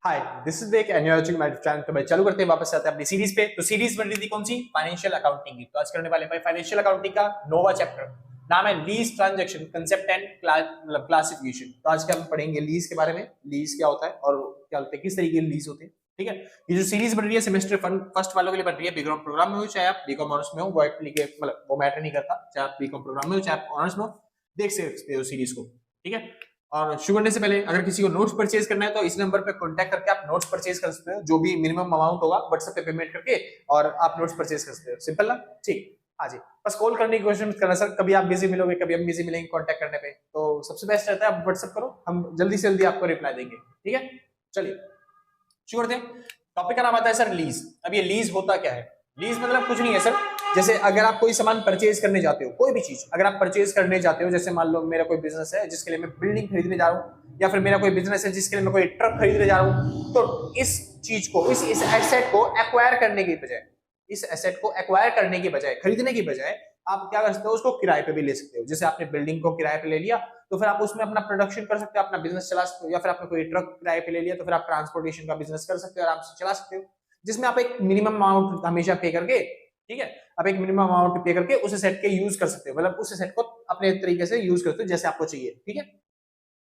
Hi, this is Wake and you are watching my channel. तो भाई चालू करते हैं, वापस आते हैं अपनी सीरीज पे। तो सीरीज बन रही थी कौन सी? फाइनेंशियल अकाउंटिंग की। तो आज करने वाले भाई फाइनेंशियल अकाउंटिंग का नोवा चैप्टर, नाम है lease transaction concept and classification. तो आज का हम पढ़ेंगे लीज के बारे में, लीज क्या होता है और क्या होता है, किस तरीके की लीज होती है। ठीक है, ये जो सीरीज बन रही है सेमेस्टर फर्स्ट वालों के लिए बन रही है। बीकॉम प्रोग्राम में हो चाहे आप बीकॉम ऑनर्स में हो, वो मतलब वो मैटर नहीं करता, चाहे आप बीकॉम प्रोग्राम में हो चाहे आप ऑनर्स में हो, देख सकते हो सीरीज को। ठीक है, और शुरू करने से पहले अगर किसी को नोट्स परचेज करना है तो इस नंबर पे कांटेक्ट करके आप नोट्स परचेज कर सकते हो। जो भी मिनिमम अमाउंट होगा व्हाट्सएप पे पेमेंट करके और आप नोट्स परचेज कर सकते हो। सिंपल ना? ठीक। हाँ जी, बस कॉल करने की कोशिश मत करना सर, कभी आप बिजी मिलोगे कभी हम बिजी मिलेंगे कांटेक्ट करने पे। तो सबसे बेस्ट रहता है आप व्हाट्सएप करो, हम जल्दी से जल्दी आपको रिप्लाई देंगे। ठीक है, चलिए शुरू करते हैं। टॉपिक का नाम आता है सर लीज। अब ये लीज होता क्या है? लीज मतलब कुछ नहीं है सर, जैसे अगर आप कोई सामान परचेज करने जाते हो, कोई भी चीज अगर आप परचेज करने जाते हो, जैसे मान लो मेरा कोई बिजनेस है जिसके लिए मैं बिल्डिंग खरीदने जा रहा हूँ, या फिर मेरा कोई बिजनेस है जिसके लिए मैं कोई ट्रक खरीदने जा रहा हूँ, तो इस चीज को इस एसेट को एक्वायर करने की बजाय, इस एसेट को एक्वायर करने की बजाय, खरीदने की बजाय आप क्या कर सकते हो, उसको किराए पे भी ले सकते हो। जैसे आपने बिल्डिंग को किराए पे ले लिया तो फिर आप उसमें अपना प्रोडक्शन कर सकते हो, अपना बिजनेस चला सकते हो, या फिर आपने कोई ट्रक किराए पे ले लिया तो फिर आप ट्रांसपोर्टेशन का बिजनेस कर सकते हो, आराम से चला सकते हो, जिसमें आप एक मिनिमम अमाउंट हमेशा पे करके, ठीक है, आप एक मिनिमम अमाउंट पे करके उस सेट के यूज कर सकते हो, मतलब उस सेट को अपने तरीके से यूज कर सकते हो जैसे आपको चाहिए। ठीक है,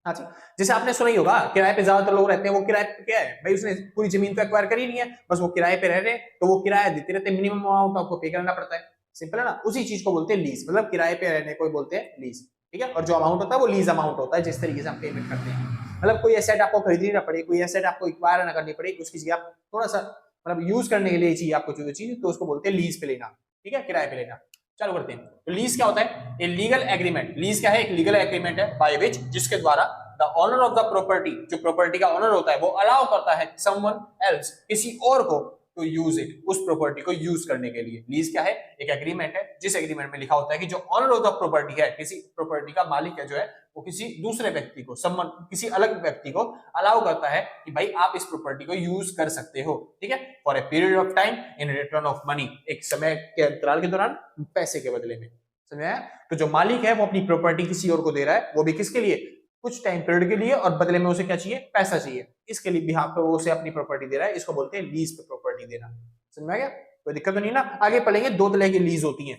अच्छा, जैसे आपने सुना ही होगा किराए पे ज्यादातर लोग रहते हैं, वो किराए पे क्या है भाई, उसने पूरी जमीन तो एक्वायर करी नहीं है, बस वो किराए पे रह रहे हैं, तो वो किराया देते रहते हैं, मिनिमम अमाउंट आपको पे करना पड़ता है। सिंपल है ना? उसी चीज को बोलते हैं लीज, मतलब किराए पे रहने को बोलते हैं लीज। ठीक है, और जो अमाउंट होता है वो लीज अमाउंट होता है, जिस तरीके से हम पेमेंट करते हैं। मतलब कोई एसेट आपको खरीदनी ना पड़े, कोई एसेट आपको एक्वायर ना करनी पड़े, उसकी जगह आप थोड़ा सा मतलब यूज करने के लिए चाहिए आपको जो चीज, तो उसको बोलते हैं लीज पे लेना। ठीक है, किराए पे लेना। चालू करते हैं। तो लीज क्या होता है? A legal agreement. लीज क्या है? एक लीगल एग्रीमेंट है बाय विच, जिसके द्वारा the owner of the property, जो प्रॉपर्टी का ओनर होता है, वो अलाउ करता है समवन एल्स, किसी और को, टू यूज इट, उस प्रॉपर्टी को यूज करने के लिए। लीज क्या है? एक एग्रीमेंट है जिस एग्रीमेंट में लिखा होता है कि जो ओनर ऑफ द प्रॉपर्टी है, किसी प्रॉपर्टी का मालिक है जो है, वो किसी दूसरे व्यक्ति को, समवन, किसी अलग व्यक्ति को अलाउ करता है कि भाई आप इस प्रॉपर्टी को यूज कर सकते हो। ठीक है, for a period of time in return of money, एक समय के अंतराल के दौरान पैसे के बदले में। समझ आया? तो जो मालिक है वो अपनी प्रॉपर्टी किसी और को दे रहा है, वो भी किसके लिए? कुछ टाइम पीरियड के लिए, और बदले में उसे क्या चाहिए? पैसा चाहिए। इसके लिए बिहाफ पे वो उसे अपनी प्रॉपर्टी दे रहा है, इसको बोलते हैं लीज पे प्रॉपर्टी देना। समझ में आ गया? कोई दिक्कत तो नहीं ना? आगे पढ़ेंगे, दो तरह की लीज होती है,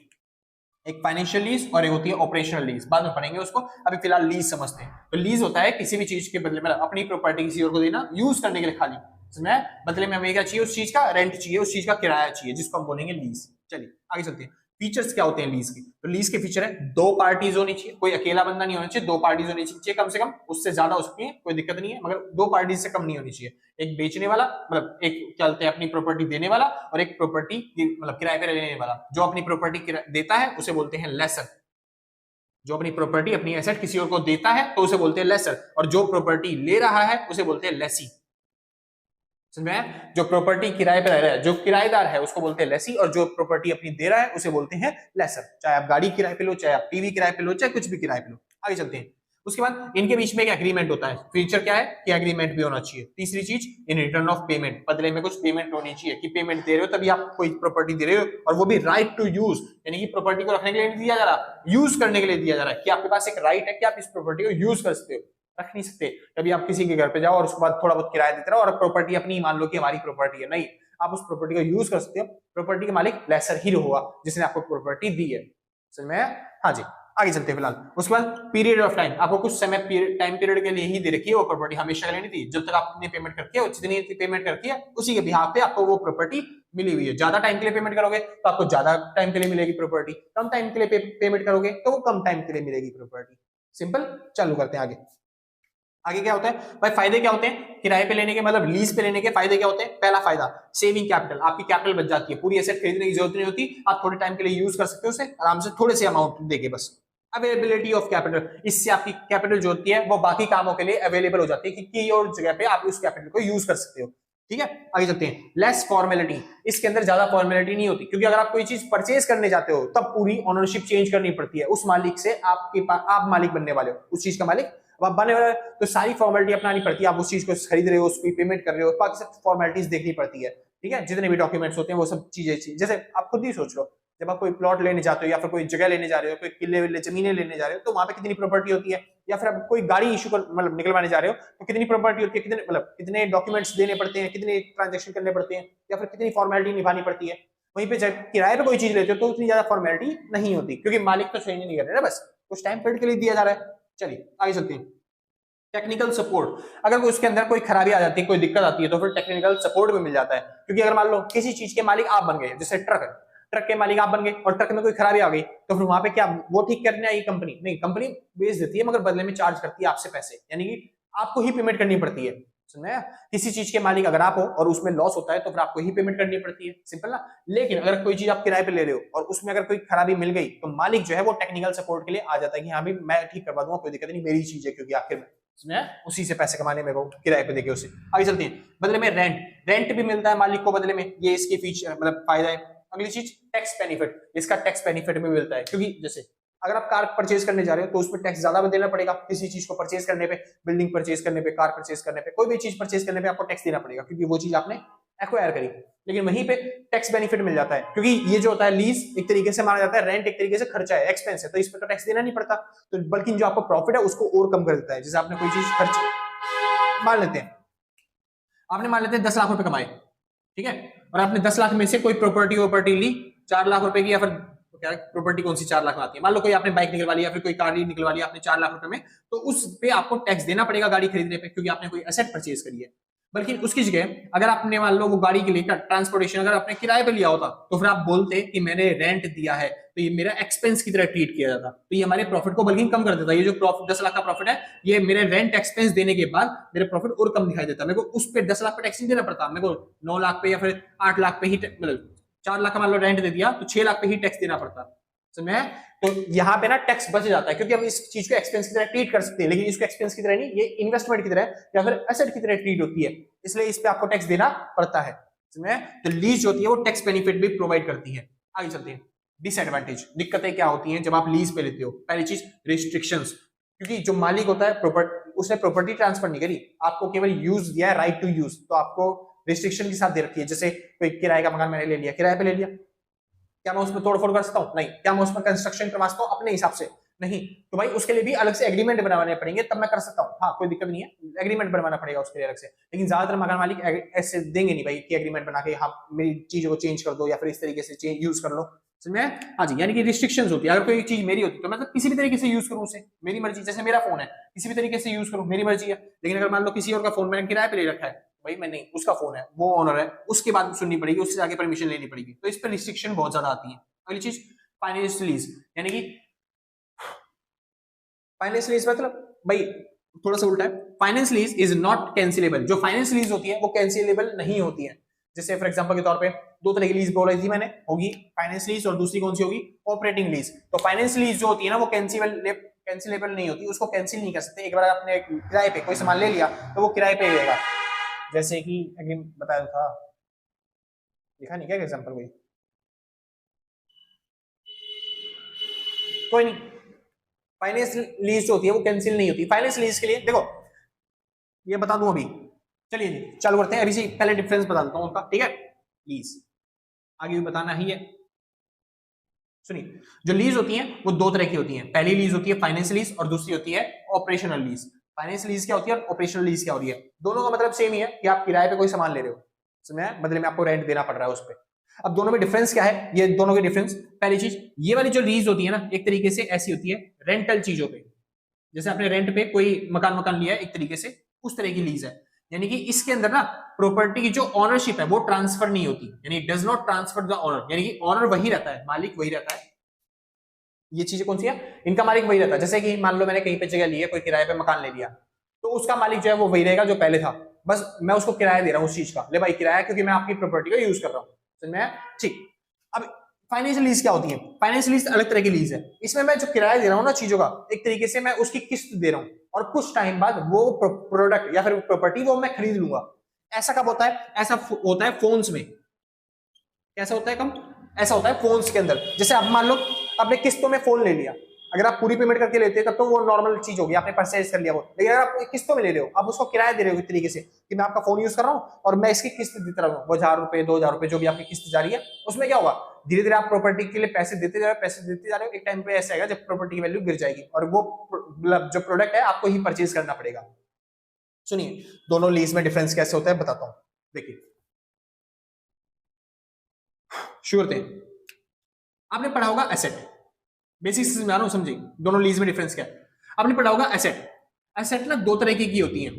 एक फाइनेंशियल लीज और एक होती है ऑपरेशनल लीज, बाद में पढ़ेंगे उसको, अभी फिलहाल लीज समझते हैं। तो लीज होता है किसी भी चीज के बदले में अपनी प्रॉपर्टी किसी और को देना, यूज करने के लिए खाली, समझे? बदले में हमें क्या चाहिए? उस चीज का रेंट चाहिए, उस चीज का किराया चाहिए, जिसको हम बोलेंगे लीज। चलिए आगे चलते हैं। फीचर्स क्या होते हैं लीज के? तो लीज के फीचर है, दो पार्टीज होनी चाहिए, कोई अकेला बंदा नहीं होना चाहिए, दो पार्टीज होनी चाहिए, कम से कम, उससे ज्यादा हो सकती है कोई दिक्कत नहीं है, मगर दो पार्टीज से कम नहीं होनी चाहिए। एक बेचने वाला, मतलब एक क्या बोलते हैं अपनी प्रॉपर्टी देने वाला, और एक प्रॉपर्टी मतलब किराए पे लेने वाला। जो अपनी प्रॉपर्टी देता है उसे बोलते हैं लेसर, जो अपनी प्रॉपर्टी, अपनी एसेट किसी और को देता है तो उसे बोलते हैं लेसर, और जो प्रॉपर्टी ले रहा है उसे बोलते हैं लेसी। समझ में? जो प्रॉपर्टी किराए पे रह रहा है, जो किराएदार है, उसको बोलते हैं लेसी, और जो प्रॉपर्टी अपनी दे रहा है उसे बोलते हैं लेसर। चाहे आप गाड़ी किराए पे लो, चाहे आप टीवी किराए पे लो, चाहे कुछ भी किराए पे लो। आगे चलते हैं। उसके बाद इनके बीच में एक एग्रीमेंट होता है। फीचर क्या है? कि एग्रीमेंट भी होना चाहिए। तीसरी चीज, इन रिटर्न ऑफ पेमेंट, बदले में कुछ पेमेंट होनी चाहिए, कि पेमेंट दे रहे हो तभी आप कोई प्रॉपर्टी दे रहे हो, और वो भी राइट टू यूज, यानी कि प्रॉपर्टी को रखने के लिए नहीं दिया जा रहा, यूज करने के लिए दिया जा रहा है, कि आपके पास एक राइट है कि आप इस प्रॉपर्टी को यूज कर सकते हो। रख नहीं सकते कभी आप किसी के घर पे जाओ और उसके बाद थोड़ा बहुत किराया देते रहो, और प्रॉपर्टी अपनी मान लो कि हमारी प्रॉपर्टी है, नहीं, आप उस प्रॉपर्टी को यूज कर सकते हो। प्रॉपर्टी के मालिक लेसर ही होगा जिसने आपको प्रॉपर्टी दी है। समझ में? हाँ जी, आगे चलते हैं। फिलहाल उसके बाद पीरियड ऑफ टाइम, आपको कुछ समय टाइम पीरियड के लिए ही दे रखी है वो प्रॉपर्टी, हमेशा के लिए नहीं थी। जब तक आपने पेमेंट करके है, जितनी पेमेंट करती है उसी के बिहाफ पे आपको वो प्रॉपर्टी मिली हुई है। ज्यादा टाइम के लिए पेमेंट करोगे तो आपको ज्यादा टाइम के लिए मिलेगी प्रॉपर्टी, कम टाइम के लिए पेमेंट करोगे तो वो कम टाइम के लिए मिलेगी प्रॉपर्टी। सिंपल। चालू करते हैं आगे। आगे क्या होता है भाई? फायदे क्या होते हैं किराए पे लेने के, मतलब लीज पे लेने के फायदे क्या होते हैं? पहला फायदा, सेविंग कैपिटल, आपकी कैपिटल बच जाती है, पूरी एसेट खरीदने की जरूरत नहीं होती, आप थोड़े टाइम के लिए यूज कर सकते हो उसे आराम से, थोड़े से अमाउंट देके बस। अवेलेबिलिटी ऑफ कैपिटल, इससे आपकी कैपिटल जो होती है वो बाकी कामों के लिए अवेलेबल हो जाती है, कि किसी और जगह पे आप उस कैपिटल को यूज कर सकते हो। ठीक है, आगे चलते हैं। लेस फॉर्मेलिटी, इसके अंदर ज्यादा फॉर्मेलिटी नहीं होती, क्योंकि अगर आप कोई चीज परचेज करने जाते हो तब पूरी ओनरशिप चेंज करनी पड़ती है उस मालिक से, आपके पास आप मालिक बनने वाले हो उस चीज का मालिक, अब आप बने वाले, तो सारी फॉर्मेलिटी अपनानी पड़ती है। आप उस चीज को खरीद रहे हो, उसकी पेमेंट कर रहे हो, बाकी सब फॉर्मेलिटीज देखनी पड़ती है। ठीक है, जितने भी डॉक्यूमेंट्स होते हैं वो सब चीजें, जैसे आप खुद ही सोच लो, जब आप कोई प्लॉट लेने जाते हो या फिर कोई जगह लेने जा रहे हो, कोई किले जमीनें लेने जा रहे हो, तो वहां पे कितनी प्रॉपर्टी होती है, या फिर आप कोई गाड़ी इशू कर मतलब निकलवाने जा रहे हो तो कितनी प्रॉपर्टी होती है, कितने मतलब कितने डॉक्यूमेंट्स देने पड़ते हैं, कितने ट्रांजेक्शन करने पड़ते हैं, या फिर कितनी फॉर्मेलिटी निभानी पड़ती है। वहीं पे जब किराए पे कोई चीज लेते हो तो उतनी ज्यादा फॉर्मेलिटी नहीं होती, क्योंकि मालिक तो चेंज नहीं कर रहे ना, बस कुछ टाइम पीरियड के लिए दिया जा रहा है। चलिए आगे चलते हैं। टेक्निकल सपोर्ट, अगर कोई उसके अंदर कोई खराबी आ जाती है, कोई दिक्कत आती है, तो फिर टेक्निकल सपोर्ट भी मिल जाता है। क्योंकि अगर मान लो किसी चीज के मालिक आप बन गए, जैसे ट्रक है, ट्रक के मालिक आप बन गए और ट्रक में कोई खराबी आ गई, तो फिर वहां पे क्या वो ठीक करने आई कंपनी? नहीं, कंपनी बेच देती है, मगर बदले में चार्ज करती है आपसे पैसे, यानी कि आपको ही पेमेंट करनी पड़ती है। समझा? किसी चीज के मालिक अगर आप हो और उसमें लॉस होता है तो फिर आपको ही पेमेंट करनी पड़ती है, सिंपल ना। लेकिन अगर कोई चीज आप किराए पे ले रहे हो और उसमें अगर कोई खराबी मिल गई, तो मालिक जो है वो टेक्निकल सपोर्ट के लिए आ जाता है कि हाँ भाई मैं ठीक करवा दूंगा, कोई दिक्कत नहीं, मेरी चीज है, क्योंकि आखिर में उसी से पैसे कमाने में, वो किराए पे देके उसे। आगे चलते हैं। बदले में रेंट भी मिलता है मालिक को बदले में, ये इसकी फीचर मतलब फायदा है। अगली चीज टैक्स बेनिफिट, इसका टैक्स बेनिफिट भी मिलता है, क्योंकि जैसे अगर आप कार परचेज करने जा रहे हो तो उसमें टैक्स ज्यादा देना पड़ेगा। किसी चीज को परचेज करने पे, बिल्डिंग परचेज करने पे, कार परचेज करने पे, कोई भी चीज परचेज करने पे आपको टैक्स देना पड़ेगा, क्योंकि वो चीज आपने एक्वायर करी। लेकिन वहीं पे टैक्स बेनिफिट मिल जाता है, क्योंकि ये जो होता है लीज एक तरीके से माना जाता है, रेंट एक तरीके से खर्चा है, एक्सपेंस है, तो इस पर तो टैक्स देना नहीं पड़ता, तो बल्कि जो आपको प्रॉफिट है उसको और कम कर देता है। जैसे आपने कोई चीज खर्च मान लेते हैं, आपने मान लेते हैं 10 लाख रुपए कमाए, ठीक है, और आपने 10 लाख में से कोई प्रॉपर्टी ली 4 लाख रुपए की, या फिर क्या प्रॉपर्टी कौन सी 4 लाख में आती है, मान लो कोई आपने बाइक निकलवा लिया, फिर कोई कार निकलवा लिया आपने 4 लाख रुपए में, तो उस पे आपको टैक्स देना पड़ेगा गाड़ी खरीदने पे, क्योंकि आपने कोई एसेट परचेज करी है। बल्कि उसकी जगह अगर आपने मान लो वो गाड़ी के लिए ट्रांसपोर्टेशन अगर आपने किराए पे लिया होता, तो फिर आप बोलते कि मैंने रेंट दिया है, तो ये मेरा एक्सपेंस की तरह ट्रीट किया जाता, तो ये हमारे प्रॉफिट को बल्कि कम कर देता। ये जो प्रॉफिट 10 लाख का प्रॉफिट है, ये मेरे रेंट एक्सपेंस देने के बाद मेरे प्रॉफिट और कम दिखाई देता, मेरे को उस पे 10 लाख पे टैक्स नहीं देना पड़ता, मेरे को 9 लाख पे या फिर 8 लाख पे ही मतलब 4 लाख का मान लो रेंट दे दिया तो 6 लाख पे ही टैक्स देना पड़ता। समझे? तो यहाँ पे ना टैक्स बच जाता है, क्योंकि हम इस चीज को एक्सपेंस की तरह ट्रीट कर सकते हैं, लेकिन इसको एक्सपेंस की तरह नहीं, ये इन्वेस्टमेंट की तरह या फिर एसेट की तरह ट्रीट होती है, इसलिए इस पे आपको टैक्स देना पड़ता है। समझे? तो लीज होती है वो टैक्स बेनिफिट भी प्रोवाइड करती है। आगे चलते हैं। डिसएडवांटेज, दिक्कतें क्या होती हैं जब आप लीज पे लेते हो? पहली चीज रिस्ट्रिक्शंस, क्योंकि जो मालिक होता है उसने प्रॉपर्टी ट्रांसफर नहीं करी, आपको केवल यूज दिया है, राइट टू यूज, तो आपको रिस्ट्रिक्शन के साथ दे रखी है। जैसे कोई किराए का मकान मैंने ले लिया, किराए पे ले लिया, क्या मैं उसमें तोड़फोड़ कर सकता हूँ? नहीं। क्या मैं उसमें कंस्ट्रक्शन करवा सकता हूँ अपने हिसाब से? नहीं। तो भाई उसके लिए भी अलग से एग्रीमेंट बनवाने पड़ेंगे, तब मैं कर सकता हूँ, हाँ कोई दिक्कत नहीं है, एग्रीमेंट बनवाना पड़ेगा उसके लिए अलग से। लेकिन ज्यादातर मकान मालिक ऐसे देंगे नहीं भाई कि एग्रीमेंट बना के हाँ मेरी चीजों को चेंज कर दो या फिर इस तरीके से यूज कर लो। समझ में? हाँ जी, यानी कि रिस्ट्रिक्शंस होती है। अगर कोई चीज मेरी होती है तो मैं तो किसी भी तरीके से यूज करूँ उसे, मेरी मर्जी। जैसे मेरा फोन है, किसी भी तरीके से यूज करूँ, मेरी मर्जी है। लेकिन अगर मान लो किसी और का फोन मैंने किराए पे ले रखा है, भाई मैं नहीं, उसका फोन है, वो ओनर है, उसके बाद सुननी पड़ेगी, उससे आगे परमिशन लेनी पड़ेगी, तो इस पर रिस्ट्रिक्शन बहुत ज्यादा आती है। अगली चीज फाइनेंशियल लीज, यानी कि फाइनेंस लीज मतलब भाई थोड़ा सा उल्टा है। Finance lease is not cancellable, जो फाइनेंस लीज होती है वो कैंसिलेबल नहीं होती है। जैसे फॉर एग्जांपल के तौर पे दो तरह की लीज बोल रही थी मैंने, होगी फाइनेंस लीज और दूसरी कौन सी होगी? Operating lease. तो फाइनेंस लीज जो होती है ना वो कैंसिलेबल नहीं होती, उसको कैंसिल नहीं कर सकते। एक बार आपने किराए पे कोई सामान ले लिया तो वो किराए पे रहेगा। जैसे कि एग्रीमेंट बताया था, लिखा नहीं क्या एग्जांपल? कोई नहीं, फाइनेंस लीज जो होती है वो कैंसिल नहीं होती। फाइनेंस लीज के लिए देखो ये बता दूं अभी, चलिए जी चालू करते हैं। अभी से पहले डिफरेंस बता देता हूं उनका, ठीक है? लीज आगे भी बताना ही है। सुनिए, जो लीज होती है वो दो तरह की होती है। पहली लीज होती है फाइनेंस लीज और दूसरी होती है ऑपरेशनल लीज। फाइनेंस लीज क्या होती है और ऑपरेशनल लीज क्या होती है? दोनों का मतलब सेम ही है कि आप किराए पे कोई सामान ले रहे हो, समझे? बदले में आपको रेंट देना पड़ रहा है उस पर। अब दोनों में डिफरेंस क्या है? ये दोनों के डिफरेंस, पहली चीज, ये वाली जो लीज होती है ना एक तरीके से ऐसी होती है रेंटल चीजों पे। जैसे आपने रेंट पे कोई मकान लिया है, एक तरीके से उस तरह की लीज है। यानी कि इसके अंदर ना प्रॉपर्टी की जो ओनरशिप है वो ट्रांसफर नहीं होती, यानी does not transfer the owner, यानी कि ओनर वही रहता है, मालिक वही रहता है। ये चीजें कौन सी है? इनका मालिक वही रहता है। जैसे कि मान लो मैंने कहीं पे जगह ली है, कोई किराए पे मकान ले लिया, तो उसका मालिक जो है वो वही रहेगा जो पहले था, बस मैं उसको किराया दे रहा हूँ उस चीज का। ले भाई किराया, क्योंकि मैं आपकी प्रॉपर्टी का यूज कर रहा हूँ, समझ में? ठीक। अब फाइनेंशियल लीज क्या होती है? फाइनेंशियल लीज अलग तरह की लीज है। इसमें मैं जो किराया दे रहा हूँ ना चीजों का, एक तरीके से मैं उसकी किस्त दे रहा हूँ, और कुछ टाइम बाद वो प्रोडक्ट या फिर प्रॉपर्टी वो मैं खरीद लूंगा। ऐसा कब होता है? ऐसा होता है फोन्स में। कैसा होता है? कम ऐसा होता है फोन्स के अंदर। जैसे आप मान लो आपने किस्तों में फोन ले लिया, अगर आप पूरी पेमेंट करके लेते हैं तब तो वो नॉर्मल चीज होगी, आपने परचेज कर लिया वो। लेकिन अगर आप किस्तों में ले रहे हो, आप उसको किराया दे रहे हो एक तरीके से कि मैं आपका फोन यूज कर रहा हूँ और मैं इसकी किस्त देता रहूँ, वो 1000 रुपए 2000 रुपए जो भी आपकी किस्त जा रही है, उसमें क्या होगा, धीरे धीरे आप प्रॉपर्टी के लिए पैसे देते जा रहे हो, पैसे देते जा रहे हो, एक टाइम पे ऐसा आएगा जब प्रॉपर्टी की वैल्यू गिर जाएगी और वो जो प्रोडक्ट है आपको ही परचेज करना पड़ेगा। सुनिए दोनों लीज में डिफरेंस कैसे होता है बताता हूं। देखिए श्योर थे, आपने पढ़ा होगा एसेट, बेसिक समझा रहा हूं, समझिए दोनों लीज में डिफरेंस क्या है। आपने पढ़ा होगा एसेट, एसेट ना दो तरह की होती है।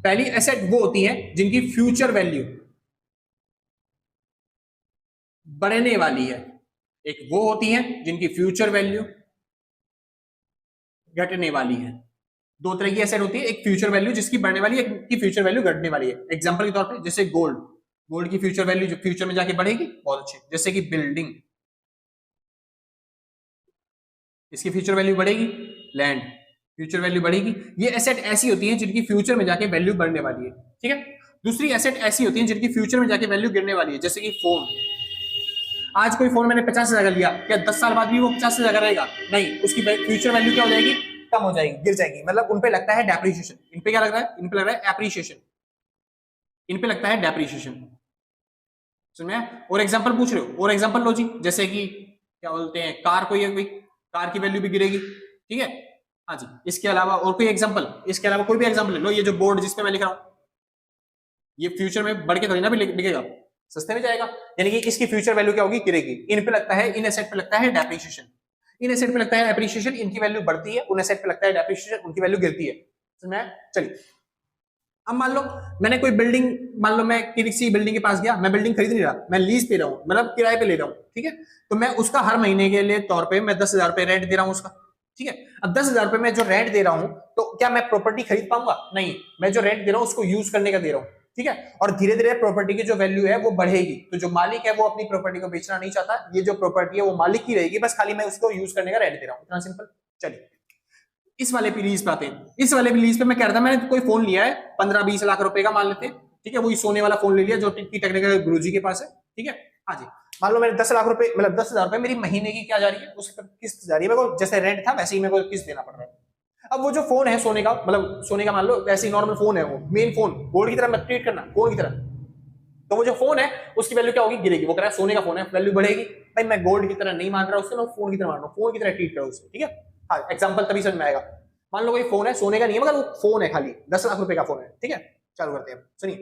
पहली एसेट वो होती है जिनकी फ्यूचर वैल्यू बढ़ने वाली है, एक वो होती है जिनकी फ्यूचर वैल्यू घटने वाली है। दो तरह की एसेट होती है, एक फ्यूचर वैल्यू जिसकी बढ़ने वाली है, एक की फ्यूचर वैल्यू घटने वाली है। एग्जांपल के तौर पे जैसे गोल्ड, गोल्ड की फ्यूचर वैल्यू जो फ्यूचर में जाके बढ़ेगी, बहुत अच्छी। जैसे कि बिल्डिंग, इसकी फ्यूचर वैल्यू बढ़ेगी, लैंड फ्यूचर वैल्यू बढ़ेगी। ये एसेट ऐसी होती है जिनकी फ्यूचर में जाके वैल्यू बढ़ने वाली है, ठीक है। दूसरी एसेट ऐसी होती है जिनकी फ्यूचर में जाके वैल्यू गिरने वाली है, जैसे कि फोन। आज कोई फोन मैंने 50,000 का लिया, क्या 10 साल बाद भी वो 50,000 का रहेगा? नहीं, उसकी फ्यूचर वैल्यू क्या हो जाएगी, कम हो जाएगी, गिर जाएगी। मतलब उन पे लगता है डेप्रिसिएशन। इन पे क्या लग रहा है, इन पे लग रहा है एप्रिसिएशन, इन पे लगता है डेप्रिसिएशन। सुन में और एग्जांपल पूछ रहे हो, और एग्जांपल लो जी, जैसे कि क्या बोलते हैं, कार, कोई है, कोई कार की वैल्यू भी गिरेगी, ठीक है। हाँ जी, इसके अलावा और कोई एग्जांपल, इसके अलावा कोई भी एग्जांपल ले लो। ये जो बोर्ड जिसपे मैं लिख रहा हूं, ये फ्यूचर में बढ़ के थोड़ी ना भी लिखेगा, सस्ते में जाएगा, यानी कि इसकी फ्यूचर वैल्यू क्या होगी, गिरेगी। इन पे लगता है, इन एसेट पे लगता है डेप्रिसिएशन, इन एसेट पे लगता है एप्रिसिएशन, इनकी वैल्यू बढ़ती है, उन एसेट पे लगता है डेप्रिसिएशन, उनकी वैल्यू गिरती है। समझ में? चलिए अब मान लो मैंने कोई बिल्डिंग, मान लो मैं किसी बिल्डिंग के पास गया, मैं बिल्डिंग खरीद नहीं रहा, मैं लीज पे रहा हूं, मतलब किराए पे ले रहा हूं, ठीक है। तो मैं उसका हर महीने के लिए तौर पे मैं 10,000 रुपए रेंट दे रहा हूं उसका, ठीक है। अब 10,000 रुपए मैं जो रेंट दे रहा हूं, तो क्या मैं प्रॉपर्टी खरीद पाऊंगा? नहीं, मैं जो रेंट दे रहा हूं उसको यूज करने का दे रहा हूं, ठीक है। और धीरे धीरे प्रॉपर्टी की जो वैल्यू है वो बढ़ेगी। तो जो मालिक है वो अपनी प्रॉपर्टी को बेचना नहीं चाहता, ये जो प्रॉपर्टी है वो मालिक की रहेगी, बस खाली मैं उसको यूज करने का रेंट दे रहा हूं, इतना सिंपल। चलिए इस वाले लीज पे आते हैं। इस वाले लीज पे मैं कह रहा था, मैंने कोई फोन लिया है 15-20 लाख रुपए का मान लेते हैं, ठीक है। वही सोने वाला फोन ले लिया जो की टेक्निकल गुरुजी के पास है, ठीक है। हाँ जी, मान लो मैंने 10 लाख रुपए, मतलब 10,000 रुपए मेरी महीने की क्या जा रही है, उस पर किस्त जा रही है, मेरे को जैसे रेंट था वैसे ही मेरे को किस्त देना पड़ रहा है। अब वो जो फोन है सोने का, मतलब सोने का मान लो वैसे ही नॉर्मल फोन है, वो मेन फोन गोल्ड की तरह मत ट्रीट करना, फोन की तरह। तो वो जो फोन है उसकी वैल्यू क्या होगी, गिरेगी। वो कह रहा है सोने का फोन है, वैल्यू बढ़ेगी। भाई मैं गोल्ड की तरह नहीं मान रहा उसको, मैं फोन की तरह मान रहा हूँ, फोन की तरह ट्रीट करो उसको, ठीक है। हाँ, एग्जांपल तभी समझ में आएगा। मान लो कोई फोन है, सोने का नहीं है मगर वो फोन है, खाली 10 लाख रुपए का फोन है, ठीक है। चालू करते हैं, सुनिए।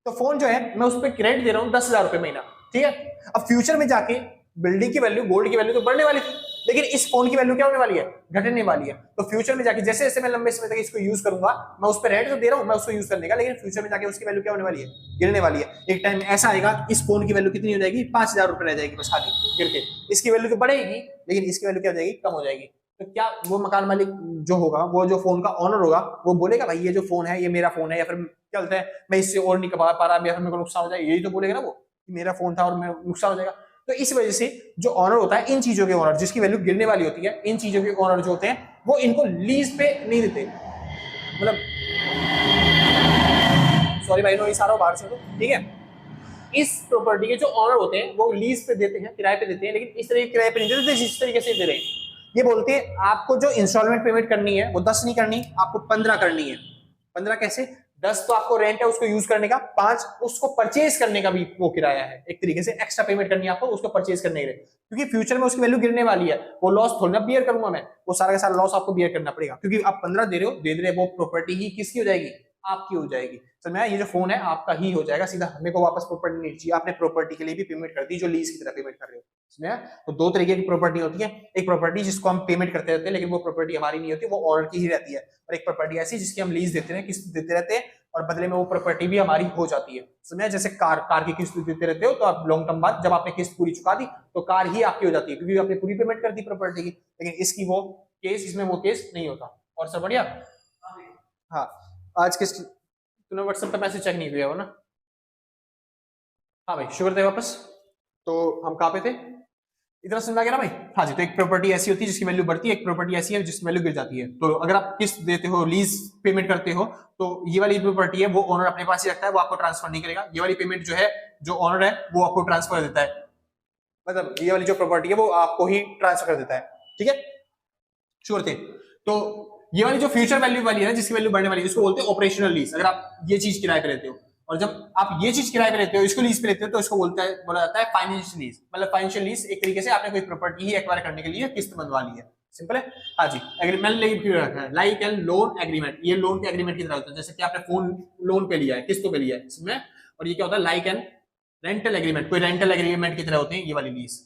तो फोन जो है मैं उस पर क्रेडिट दे रहा हूँ 10,000 रुपए महीना, ठीक है। अब फ्यूचर में जाके बिल्डिंग की वैल्यू, गोल्ड की वैल्यू तो बढ़ने वाली थी, लेकिन इस फोन की वैल्यू क्या होने वाली है, घटने वाली है। तो फ्यूचर में जाके जैसे जैसे मैं लंबे समय तक इसको यूज करूंगा, मैं उस पर रेट तो दे रहा हूं मैं उसको यूज करने का, लेकिन फ्यूचर में जाके उसकी वैल्यू क्या होने वाली है, गिरने वाली है। एक टाइम ऐसा आएगा इस फोन की वैल्यू कितनी हो जाएगी, 5,000 रुपए रह जाएगी बस खाली गिर के। इसकी वैल्यू तो बढ़ेगी लेकिन इसकी वैल्यू क्या हो जाएगी, कम हो जाएगी। तो क्या वो मकान मालिक जो होगा, वो जो फोन का ऑनर होगा, वो बोलेगा भाई ये जो फोन है ये मेरा फोन है, या फिर क्या बोलते हैं मैं इससे और नहीं कमा पा रहा, या फिर मेरे को नुकसान हो जाएगा, यही तो बोलेगा ना वो, मेरा फोन था और मेरा नुकसान हो जाएगा। तो इस वजह से जो ऑनर होता है, इन चीजों के ऑनर जिसकी वैल्यू गिरने वाली होती है, इन चीजों के ऑनर जो होते हैं वो इनको लीज पे नहीं देते। मतलब सॉरी भाई नो, इशारा बाहर से, ठीक है। इस प्रॉपर्टी के जो ऑनर होते हैं वो लीज पे देते हैं, किराए पे देते हैं, लेकिन इस तरह किराए पे नहीं देते जिस तरीके से दे रहे हैं। ये बोलते हैं आपको जो इंस्टॉलमेंट पेमेंट करनी है वो 10 नहीं करनी, आपको 15 करनी है। 15 कैसे, 10 तो आपको रेंट है उसको यूज करने का, 5 उसको परचेज करने का भी वो किराया है, एक तरीके से एक्स्ट्रा पेमेंट करनी है आपको उसको परचेज करने के लिए, क्योंकि फ्यूचर में उसकी वैल्यू गिरने वाली है। वो लॉस थोड़ा ना बियर करूंगा मैं, वो सारा का सारा लॉस आपको बियर करना पड़ेगा, क्योंकि आप 15 दे रहे हो, दे रहे वो प्रॉपर्टी ही किसकी हो जाएगी, आपकी हो जाएगी। समझ में? ये जो फोन है आपका ही हो जाएगा सीधा, हमें को वापस प्रॉपर्टी नहीं चाहिए। आपने प्रॉपर्टी के लिए भी पेमेंट कर दी जो लीज की तरह पेमेंट कर रहे हो। समझा? तो दो तरीके की प्रॉपर्टी होती है, एक प्रॉपर्टी जिसको हम पेमेंट करते रहते हैं लेकिन वो प्रॉपर्टी हमारी नहीं होती, वो ऑनर की ही रहती है, और एक प्रॉपर्टी ऐसी जिसकी हम लीज देते हैं, किस्त देते रहते हैं और बदले में वो प्रॉपर्टी भी हमारी हो जाती है। समझा? जैसे कार की किस्त देते रहते हो, तो आप लॉन्ग टर्म बाद जब आपने किस्त पूरी चुका दी तो कार ही आपकी हो जाती है, क्योंकि आपने पूरी पेमेंट कर दी प्रॉपर्टी की। लेकिन इसकी वो केस, इसमें वो केस नहीं होता। और सब बढ़िया? हाँ, आज किस तूने व्हाट्सएप पे मैसेज चेक नहीं किया हो ना? हाँ भाई, शुक्र थे वापस। तो हम कहाँ पे थे? इतना समझ आ गया ना भाई? हाँ जी। तो एक प्रॉपर्टी ऐसी होती है जिसकी वैल्यू बढ़ती है, एक प्रॉपर्टी ऐसी है जिसकी वैल्यू गिर जाती है। तो अगर आप किस्त देते हो, लीज पेमेंट करते हो, तो ये वाली प्रॉपर्टी है वो ओनर अपने पास ही रखता है, वो आपको ट्रांसफर नहीं करेगा। ये वाली पेमेंट जो है, जो ओनर है वो आपको ट्रांसफर देता है, मतलब ये वाली जो प्रॉपर्टी है वो आपको ही ट्रांसफर कर देता है, ठीक है। श्योर थे। तो ये वाली जो फ्यूचर वैल्यू वाली है ना, जिसकी वैल्यू बढ़ने वाली है, इसको बोलते हैं ऑपरेशनल लीज। अगर आप ये चीज किराए पे लेते हो, और जब आप ये चीज किराए पे लेते हो, इसको लीज पे लेते हो, तो इसको बोला जाता है फाइनेंशियल लीज। मतलब फाइनेंशियल लीज एक तरीके से आपने कोई प्रॉपर्टी ही एक्वायर करने के लिए किस्त बंधवा ली है, सिंपल है। हाँ जी, एग्रीमेंट रखा है लाइक एंड लोन एग्रीमेंट। ये लोन के एग्रीमेंट की तरह होता है, जैसे कि आपने फोन लोन पे लिया है, किस्तों पे लिया है इसमें। और ये क्या होता है, लाइक एंड रेंटल एग्रीमेंट, कोई रेंटल एग्रीमेंट की तरह होते हैं ये वाली लीज,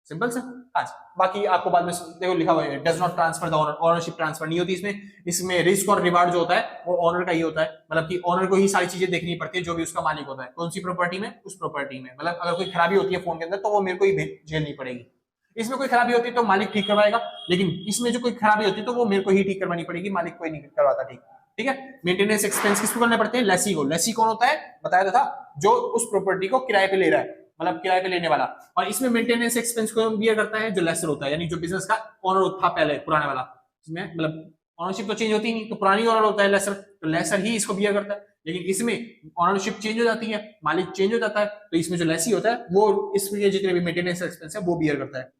सिंपल सर। हाँ जी, बाकी आपको बाद में देखो लिखा हुआ है, does not transfer the owner, ownership transfer नहीं होती इसमें। इसमें रिस्क और रिवार्ड जो होता है वो ओनर का ही होता है, मतलब कि ओनर को ही सारी चीजें देखनी पड़ती है, जो भी उसका मालिक होता है। कौन सी प्रॉपर्टी में, उस प्रॉपर्टी में। मतलब अगर कोई खराबी होती है फोन के अंदर, तो वो मेरे को ही झेलनी पड़ेगी। इसमें कोई खराबी होती है तो मालिक ठीक करवाएगा, लेकिन इसमें जो कोई खराबी होती है तो वो मेरे को ही ठीक करवानी पड़ेगी, मालिक कोई नहीं करवाता। ठीक, ठीक है। मेंटेनेंस एक्सपेंस किसको करने पड़ते हैं, लेसी को। लेसी कौन होता है, बताया था, जो उस प्रॉपर्टी को किराए पे ले रहा है, मतलब किराए पे लेने वाला। और इसमें मेंटेनेंस एक्सपेंस को बियर करता है जो लेसर होता है, यानी जो बिजनेस का ओनर था पहले पुराने वाला, इसमें मतलब ओनरशिप तो चेंज होती नहीं, तो पुरानी ओनर होता है लेसर, तो लेसर ही इसको बियर करता है। लेकिन इसमें ओनरशिप चेंज हो जाती है, मालिक चेंज हो जाता है, तो इसमें जो लेसी होता है वो इसमें जितने भी मेंटेनेंस एक्सपेंस है वो बियर करता है।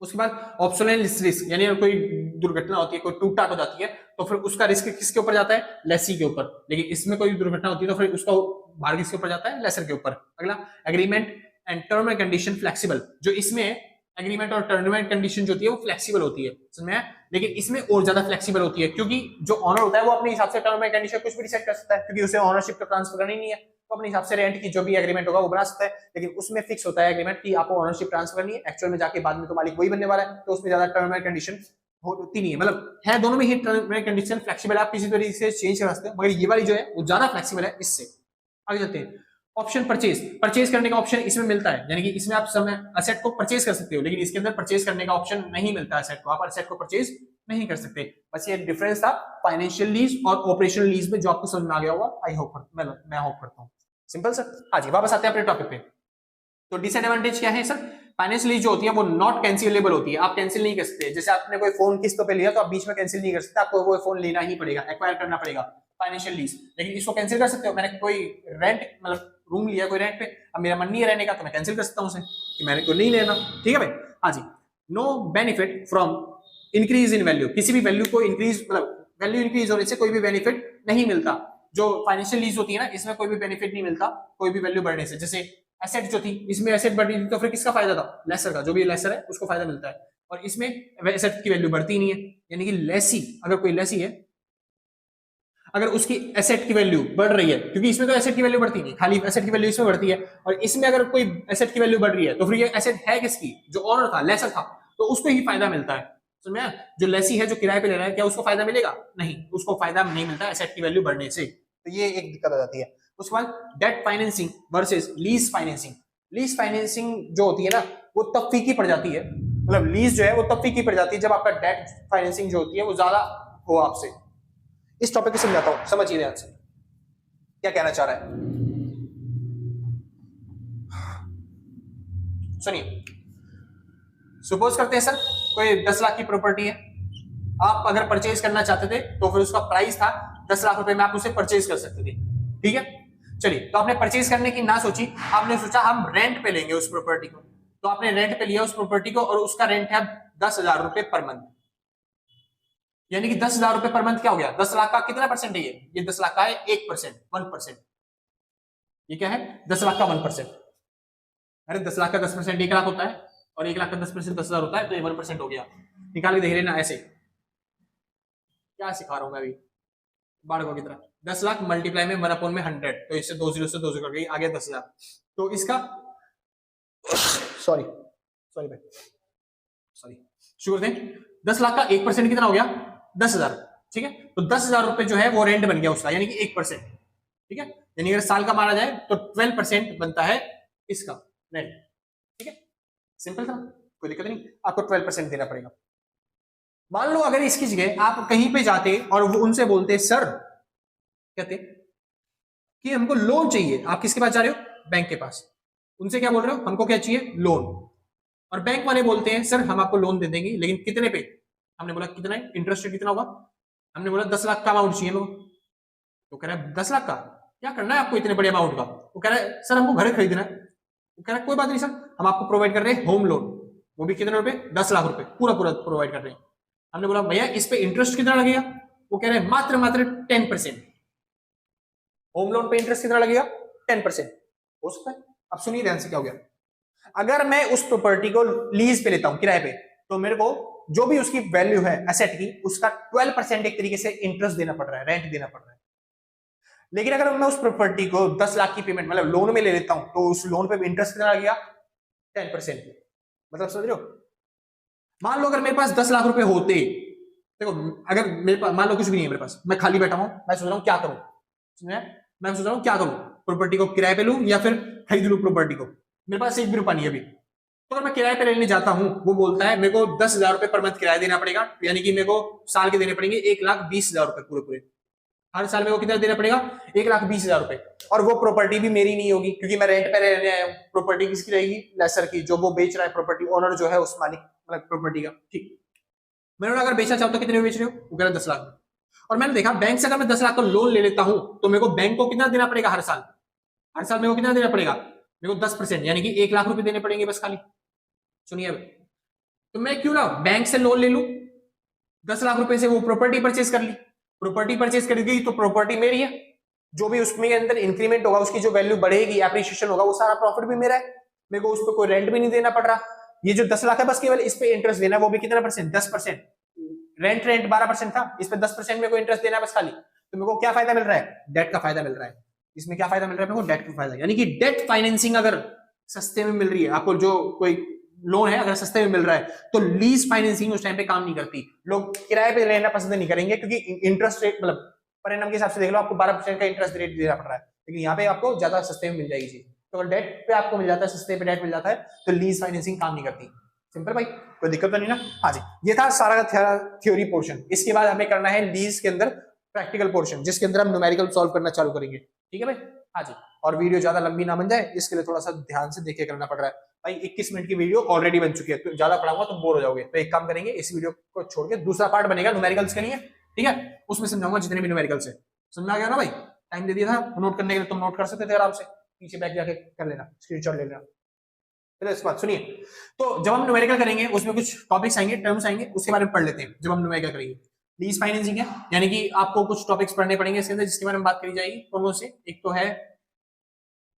उसके बाद ऑप्शनल रिस्क, यानी अगर कोई दुर्घटना होती है, कोई टूट टाट हो जाती है, तो फिर उसका रिस्क किसके ऊपर जाता है, लेसी के ऊपर। लेकिन इसमें कोई दुर्घटना होती है तो फिर उसका भार किसके ऊपर जाता है, लेसर के ऊपर। अगला agreement and term and condition flexible, जो इसमें एग्रीमेंट और टर्म एंड कंडीशन जो होती है वो फ्लेक्सिबल होती है, समझ में। लेकिन इसमें और ज्यादा फ्लेक्सिबल होती है, क्योंकि जो ऑनर होता है वो अपने हिसाब से टर्म एंड कंडीशन कुछ भी डिसाइड कर सकता है, क्योंकि उसे ऑनरशिप तो ट्रांसफर करनी नहीं है, तो अपने हिसाब से रेंट की जो भी एग्रीमेंट होगा वो बना सकता है। लेकिन उसमें फिक्स होता है एग्रीमेंट कि आपको ऑनरशिप ट्रांसफर करनी है, एक्चुअल में जाके बाद में तो मालिक वही बनने वाला है, तो उसमें ज्यादा टर्म एंड कंडीशन होती नहीं है। मतलब है दोनों में ही टर्म एंड कंडीशन फ्लेक्सिबल, आप किसी तरीके से चेंज कर सकते हैं, मगर ये वाली जो है वो ज्यादा फ्लेक्सिबल है इससे। आगे चलते हैं। ऑप्शन परचेज, परचेज करने का ऑप्शन इसमें मिलता है, यानी कि इसमें आप समय असेट को परचेज कर सकते हो, लेकिन इसके अंदर परचेज करने का ऑप्शन नहीं मिलता है असेट को, आप असेट को परचेज नहीं कर सकते। बस ये डिफरेंस था फाइनेंशियल लीज और ऑपरेशनल लीज में, जो आपको समझ में आ गया होगा, आई होप, मैं होप करता हूँ। Simple sir. हाँ जी, वापस आते हैं अपने टॉपिक पे। तो डिसएडवांटेज क्या है सर, फाइनेंशियल लीज जो होती है वो नॉट कैंसिलेबल होती है, आप कैंसिल नहीं कर सकते। जैसे आपने कोई फोन किस्तों पे लिया तो आप बीच में कैंसिल नहीं कर सकते, आपको वो फोन लेना ही पड़ेगा, एक्वायर करना पड़ेगा, फाइनेंशियल लीज। लेकिन इसको कैंसिल कर सकते हो, मैंने कोई रेंट मतलब रूम लिया कोई रेंट पे, अब मेरा मन नहीं है रहने का, तो मैं कैंसिल कर सकता हूं उसे कि मैंने को नहीं लेना। ठीक है भाई। हाँ जी। No benefit from increase in value, किसी भी वैल्यू को इंक्रीज, मतलब वैल्यू इंक्रीज होने से कोई भी बेनिफिट नहीं मिलता। जो फाइनेंशियल लीज होती है ना, इसमें कोई भी बेनिफिट नहीं मिलता कोई भी वैल्यू बढ़ने से। जैसे एसेट जो थी, इसमें एसेट बढ़ी थी तो फिर किसका फायदा था, लेसर का, जो भी लेसर है उसको फायदा मिलता है। और इसमें एसेट की वैल्यू बढ़ती नहीं है, यानी कि लेसी, अगर कोई लेसी है, अगर उसकी एसेट की वैल्यू बढ़ रही है, क्योंकि इसमें तो एसेट की वैल्यू बढ़ती नहीं, खाली एसेट की वैल्यू इसमें बढ़ती है, और इसमें अगर कोई एसेट की वैल्यू बढ़ रही है तो फिर ये एसेट है किसकी, जो ओनर था, लेसर था, तो उसको ही फायदा मिलता है। समझे। जो लेसी है, जो किराए पे ले रहा है, क्या उसको फायदा मिलेगा, नहीं, उसको फायदा नहीं मिलता एसेट की वैल्यू बढ़ने से। तो ये एक दिक्कत आ जाती है। उसके बाद debt financing versus lease financing. Lease financing जो होती है ना, वो तब फीकी पड़ जाती है, मतलब लीज जो है वो तब फीकी पड़ जाती है जब आपका डेट फाइनेंसिंग जो होती है वो ज्यादा हो आपसे। इस टॉपिक को समझाता हूं, समझिए ध्यान से क्या कहना चाह रहा है। सुनिए, सपोज करते हैं सर कोई 10 लाख की प्रॉपर्टी है, आप अगर परचेज करना चाहते थे तो फिर उसका प्राइस था 10 लाख रुपए में, आप उसे परचेज कर सकते थे। ठीक है, चलिए, तो आपने परचेज करने की ना सोची, आपने सोचा हम रेंट पे लेंगे उस प्रॉपर्टी को, तो आपने रेंट पे लिया उस प्रॉपर्टी को, और उसका रेंट है 10,000 रुपए पर मंथ। यानी कि 10,000 रुपए पर मंथ क्या हो गया, 10 लाख का कितना परसेंट है ये 10 लाख का है 1%, 1%। ये क्या है, 10 लाख का 1%। अरे 10 लाख का 10% 1 लाख होता है, और 1 लाख का 10% 10,000 होता है, तो ये 1% हो गया। निकाल के देख लेना ऐसे, क्या सिखा रहा हूं मैं अभी बाढ़ की तरह। 10 लाख मल्टीप्लाई में 1/100, तो इससे 2 जीरो से 2 जीरो गई, आ गया 10,000। तो इसका सॉरी भाई, सॉरी, शुरू करते हैं। 10 लाख का 1% कितना हो गया, 10,000। ठीक है, तो 10,000 रुपए जो है वो रेंट बन गया उसका, यानी कि 1%। ठीक है, यानी अगर साल का मारा जाए तो 12% बनता है इसका रेंट। ठीक है, सिंपल था, कोई दिक्कत नहीं, आपको 12% देना पड़ेगा। मान लो अगर इसकी जगह आप कहीं पे जाते और वो उनसे बोलते सर, कहते कि हमको लोन चाहिए, आप किसके पास जा रहे हो, बैंक के पास, उनसे क्या बोल रहे हो, हमको क्या चाहिए, लोन। और बैंक वाले बोलते हैं सर हम आपको लोन दे देंगे, लेकिन कितने पे, हमने बोला कितना है, इंटरेस्ट रेट कितना होगा, हमने बोला 10 लाख का अमाउंट चाहिए लोग, तो कह रहा है 10 लाख का क्या करना है आपको इतने बड़े अमाउंट का, वो कह रहा है सर हमको घर खरीदना है, वो कह रहा है कोई बात नहीं सर, हम आपको प्रोवाइड कर रहे हैं होम लोन, वो भी कितने रुपए, 10 लाख रुपए पूरा पूरा प्रोवाइड कर रहे हैं। हमने बोला भैया इस पे इंटरेस्ट कितना लगेगा, वो कह रहे हैं मात्र मात्र 10%। होम लोन पे इंटरेस्ट कितना लगेगा, 10%। हो सकता है। अब सुनिए ध्यान से क्या हो गया, अगर मैं उस प्रॉपर्टी को लीज पे लेता हूं, किराए पे, तो मेरे को जो भी उसकी वैल्यू है एसेट की, उसका 12% एक तरीके से इंटरेस्ट देना पड़ रहा है, रेंट देना पड़ रहा है। लेकिन अगर मैं उस प्रॉपर्टी को 10 लाख की पेमेंट मतलब लोन में ले लेता हूं, तो उस लोन पे इंटरेस्ट कितना आ गया, 10%। मतलब समझ रहे हो, मान लो अगर मेरे पास 10 लाख रुपए होते, देखो अगर मेरे पास मान लो कुछ भी नहीं है मेरे पास, मैं खाली बैठा हूं, मैं सोच रहा हूं क्या करूं, मैं सोच रहा हूं क्या करूं, प्रॉपर्टी को किराए पे लूं या फिर खरीद लूं प्रॉपर्टी को, मेरे पास एक भी रुपया नहीं है अभी। तो अगर मैं किराए पे लेने जाता हूं, वो बोलता है मेरे को 10,000 रुपए पर मंथ किराया देना पड़ेगा, यानी कि मेरे को साल के देने पड़ेंगे 1,20,000 रुपए पूरे पूरे। हर साल मेरे को कितना देना पड़ेगा, 1,20,000 रुपए। और वो प्रॉपर्टी भी मेरी नहीं होगी, क्योंकि मैं रेंट पे रहने आया हूँ। प्रॉपर्टी किसकी रहेगी, लेसर की, जो वो बेच रहा है प्रॉपर्टी, ओनर जो है उस मालिक मतलब प्रॉपर्टी का। ठीक, मैंने अगर बेचना चाहता हूँ तो कितने में बेच रहे हो, वो कह रहा 10 लाख। और मैंने देखा बैंक से अगर मैं 10 लाख का लोन ले लेता हूं, तो मेरे को बैंक को कितना देना पड़ेगा हर साल, हर साल मेरे को कितना देना पड़ेगा, मेरे को 10%, यानी कि 1 लाख रुपए देने पड़ेंगे बस खाली। सुनिए अब, तो मैं क्यों ना बैंक से लोन ले लूं, 10 लाख रुपए से वो प्रॉपर्टी परचेज कर ली, प्रॉपर्टी परचेज कर गई तो प्रॉपर्टी मेरी है, जो भी उसमें अंदर इंक्रीमेंट होगा, उसकी जो वैल्यू बढ़ेगी, एप्रिसिएशन होगा, वो सारा प्रॉफिट भी मेरा है, मेरे को उस पर कोई रेंट भी नहीं देना पड़ रहा। ये जो 10 लाख है बस केवल इस पे इंटरेस्ट देना है, वो भी कितना परसेंट, 10%। रेंट 12% था, इस पे 10% मेरे को इंटरेस्ट देना है बस खाली। तो मेरे को क्या फायदा मिल रहा है, डेट का फायदा मिल रहा है। इसमें क्या फायदा मिल रहा है मेरे को, डेट का फायदा, यानी कि डेट फाइनेंसिंग अगर सस्ते में मिल रही है आपको, जो कोई लोन है अगर सस्ते में मिल रहा है, तो लीज फाइनेंसिंग उस टाइम पे काम नहीं करती। लोग किराए पे लेना पसंद नहीं करेंगे, क्योंकि इंटरेस्ट रेट मतलब परिणाम के हिसाब से देख लो, आपको 12% का इंटरेस्ट रेट देना पड़ रहा है, लेकिन यहाँ पे आपको ज्यादा सस्ते में मिल जाएगी चीज। तो अगर डेट पे आपको मिल जाता है, सस्ते पे डेट मिल जाता है, तो लीज फाइनेंसिंग काम नहीं करती। सिंपल भाई, कोई दिक्कत तो नहीं ना। हाँ जी, ये था सारा थ्योरी पोर्शन। इसके बाद हमें करना है लीज के अंदर प्रैक्टिकल पोर्शन, जिसके अंदर हम न्यूमेरिकल सॉल्व करना चालू करेंगे। ठीक है भाई, हाँ जी। और वीडियो ज्यादा लंबी ना बन जाए, इसके लिए थोड़ा सा ध्यान से देख के करना पड़ रहा है भाई। 21 मिनट की वीडियो ऑलरेडी बन चुकी है, तो ज्यादा पढ़ाऊंगा तो बोर हो जाओगे। तो एक काम करेंगे, इस वीडियो को छोड़ के दूसरा पार्ट बनेगा न्यूमेरिकल्स के लिए, ठीक है, उसमें समझाऊंगा जितने भी न्यूमेरिकल्स है। समझ में आ गया ना भाई, टाइम दे दिया था नोट करने के लिए, तुम नोट कर सकते थे आराम से, पीछे बैक जाके कर लेना, स्क्रीनशॉट ले लेना। चलो इसके बाद सुनिए, तो जब हम न्यूमेरिकल करेंगे उसमें कुछ टॉपिक्स आएंगे, टर्म्स आएंगे, उसके बारे में पढ़ लेते हैं जब हम न्यूमेरिकल करेंगे। लीज फाइनेंसिंग है, यानी कि आपको कुछ टॉपिक्स पढ़ने पड़ेंगे इसके अंदर, जिसके बारे में बात करी जाएगी। दोनों से एक तो है,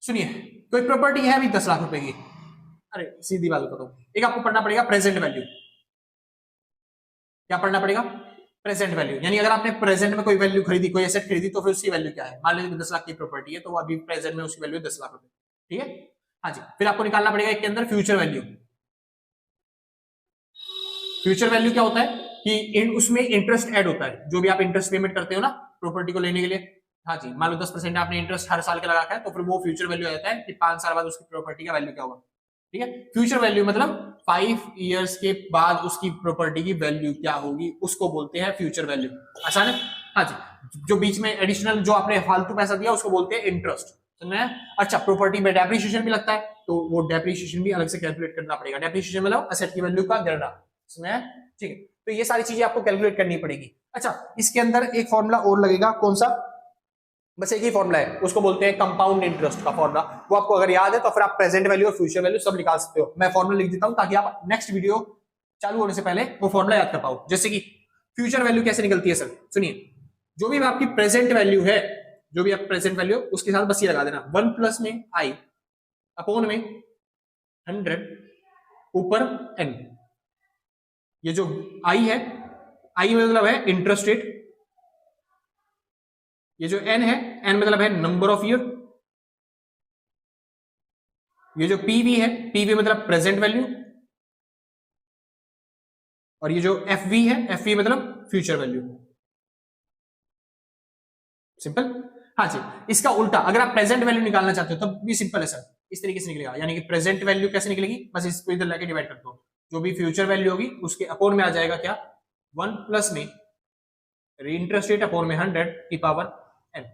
सुनिए, कोई प्रॉपर्टी है अभी 10 लाख रुपए की, अरे सीधी बात बताता हूं, एक आपको पढ़ना पड़ेगा प्रेजेंट वैल्यू। क्या पढ़ना पड़ेगा, प्रेजेंट वैल्यू, यानी अगर आपने प्रेजेंट में कोई वैल्यू खरीदी, कोई एसेट खरीदी, तो फिर उसकी वैल्यू क्या है। मान लीजिए 10 लाख की प्रॉपर्टी है, तो वो अभी प्रेजेंट में उसकी वैल्यू 10 लाख रुपए, ठीक है। हाँ जी, फिर आपको निकालना पड़ेगा एक के अंदर फ्यूचर वैल्यू। फ्यूचर वैल्यू क्या होता है कि उसमें इंटरेस्ट ऐड होता है, जो भी आप इंटरेस्ट पेमेंट करते हो ना प्रॉपर्टी को लेने के लिए। हाँ जी, मान लो 10% आपने इंटरेस्ट हर साल के लगा रखा है, तो फिर वो फ्यूचर वैल्यू आता है कि 5 साल बाद उसकी प्रॉपर्टी का वैल्यू क्या होगा। ठीक है, फ्यूचर वैल्यू मतलब 5 इयर्स के बाद उसकी प्रॉपर्टी की वैल्यू क्या होगी, उसको बोलते हैं फ्यूचर वैल्यू। आसान है। हाँ जी, जो बीच में एडिशनल जो आपने फालतू पैसा दिया उसको बोलते हैं इंटरेस्ट। समझ में? अच्छा, प्रॉपर्टी में डेप्रिसिएशन भी लगता है, तो वो डेप्रिसिएशन भी अलग से कैलकुलेट करना पड़ेगा। डेप्रिसिएशन मतलब एसेट की वैल्यू का गिरना। समझ? ठीक है, तो ये सारी चीजें आपको कैलकुलेट करनी पड़ेगी। अच्छा, इसके अंदर एक फॉर्मूला और लगेगा, कौन सा, बस एक ही फॉर्मूला है, उसको बोलते हैं कंपाउंड इंटरेस्ट का फॉर्मूला। वो आपको अगर याद है तो फिर आप प्रेजेंट वैल्यू और फ्यूचर वैल्यू सब निकाल सकते हो। मैं फॉर्मूला लिख देता हूं ताकि आप नेक्स्ट वीडियो चालू होने से पहले वो फॉर्मूला याद कर पाओ। जैसे कि फ्यूचर वैल्यू कैसे निकलती है सर, सुनिए, जो भी आपकी प्रेजेंट वैल्यू है, जो भी आप प्रेजेंट वैल्यू उसके साथ बस ये लगा देना 1 प्लस में आई अपॉन में 100 ऊपर n। ये जो आई है, आई मतलब है इंटरेस्ट रेट, ये जो n है, n मतलब है नंबर ऑफ ईयर, ये जो pv है, pv मतलब प्रेजेंट वैल्यू, और ये जो fv है, fv मतलब फ्यूचर वैल्यू। सिंपल। हाँ जी, इसका उल्टा अगर आप प्रेजेंट वैल्यू निकालना चाहते हो तब भी सिंपल है सर, इस तरीके से निकलेगा। यानी कि प्रेजेंट वैल्यू कैसे निकलेगी, बस इसको इधर लेके डिवाइड कर दो, जो भी फ्यूचर वैल्यू होगी उसके अपोन में आ जाएगा क्या, 1 प्लस में इंटरेस्ट रेट अपोन में 100 की पावर n।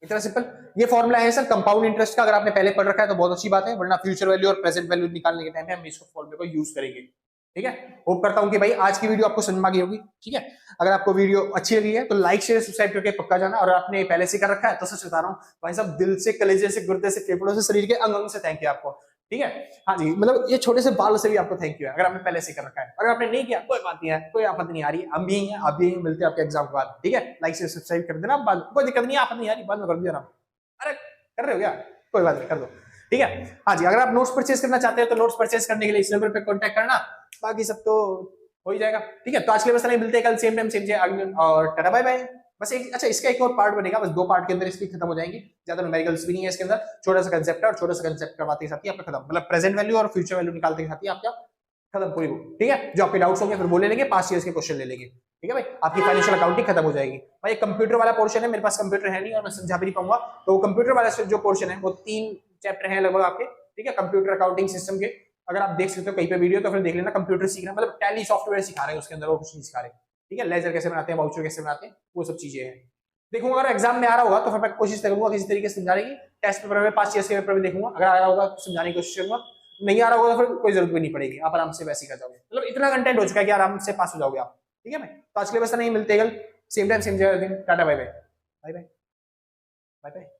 इतना सिंपल ये फॉर्मूला है सर कंपाउंड इंटरेस्ट का। अगर आपने पहले पढ़ रखा है तो बहुत अच्छी बात है, वरना फ्यूचर वैल्यू और प्रेजेंट वैल्यू निकालने के टाइम पे हम इसको फॉर्मूले को यूज करेंगे। ठीक है, होप करता हूं कि भाई आज की वीडियो आपको समझ में आ गई होगी। ठीक है, अगर आपको वीडियो अच्छी लगी है तो लाइक शेयर सब्सक्राइब करके पक्का जाना, और आपने पहले से कर रखा है तो सच बता रहा हूं भाई साहब, दिल से, कलेजे से, गुर्दे से, फेफड़ों से, शरीर के अंग अंग से थैंक यू आपको। ठीक है। हाँ जी, मतलब ये छोटे से बाल से भी आपको थैंक यू है, अगर आपने पहले से कर रखा है। अगर आपने नहीं किया कोई बात नहीं है, कोई आपत्ति नहीं आ रही, हम भी हैं, आप भी हैं, मिलते हैं आपके एग्जाम के बाद, ठीक है। लाइक से सब्सक्राइब कर देना, बाद कोई दिक्कत नहीं है, आपत्ति नहीं आ रही बाद में कर देना। अरे कर रहे हो क्या, कोई बात नहीं, कर दो, ठीक है। हाँ जी, अगर आप नोट्स परचेज करना चाहते हैं तो नोट्स परचेज करने के लिए इस नंबर पे कांटेक्ट करना, बाकी सब तो हो ही जाएगा, ठीक है। तो आज के लिए बस नहीं, मिलते हैं कल सेम टाइम सेम जगह, और टाटा बाय बाय। बस एक अच्छा इसका एक और पार्ट बनेगा, बस 2 पार्ट के अंदर इसकी खत्म हो जाएंगी, ज्यादा न्यूमेरिकल्स भी नहीं है इसके अंदर, छोटा सा कंसेप्ट है और छोटा सा कंसेप्ट करवाते ही साथ ही आपका खत्म, मतलब प्रेजेंट वैल्यू और फ्यूचर वैल्यू निकालते ही साथ ही आपका खत्म पूरी बुक, ठीक है। जो आपके डाउट्स होंगे फिर वो ले लेंगे, पास्ट ईयर्स के क्वेश्चन ले लेंगे, ठीक है भाई। आपकी फाइनेंशियल अकाउंटिंग खत्म हो जाएगी भाई। कंप्यूटर वाला पोर्शन है, मेरे पास कंप्यूटर है नहीं और मैं समझा भी नहीं पाऊंगा, तो कंप्यूटर वाला जो पोर्शन है वो 3 चैप्टर है लगभग आपके, ठीक है, कंप्यूटर अकाउंटिंग सिस्टम के। अगर आप देख सकते हो कहीं पे वीडियो तो फिर देख लेना, कंप्यूटर सीखना मतलब टैली सॉफ्टवेयर सिखा रहे हैं उसके अंदर, वो कुछ नहीं सिखा रहे, ठीक है। लेजर कैसे बनाते हैं, वाउचर कैसे बनाते हैं, वो सब चीजें हैं। देखूंगा अगर एग्जाम में आ रहा होगा तो फिर मैं कोशिश करूंगा किसी तरीके से समझाने की, टेस्ट पेपर में पास्ट ईयर्स के पेपर में देखूंगा, अगर आ रहा होगा तो समझाने की कोशिश करूंगा, नहीं आ रहा होगा तो फिर कोई जरूरत भी नहीं पड़ेगी, आप आराम से वैसे ही कर जाओगे, मतलब इतना कंटेंट हो चुका है कि आराम से पास हो जाओगे आप, ठीक है भाई। तो आज के लिए बस नहीं, मिलते कल सेम टाइम सेम जगह, tata bye bye bye bye bye bye.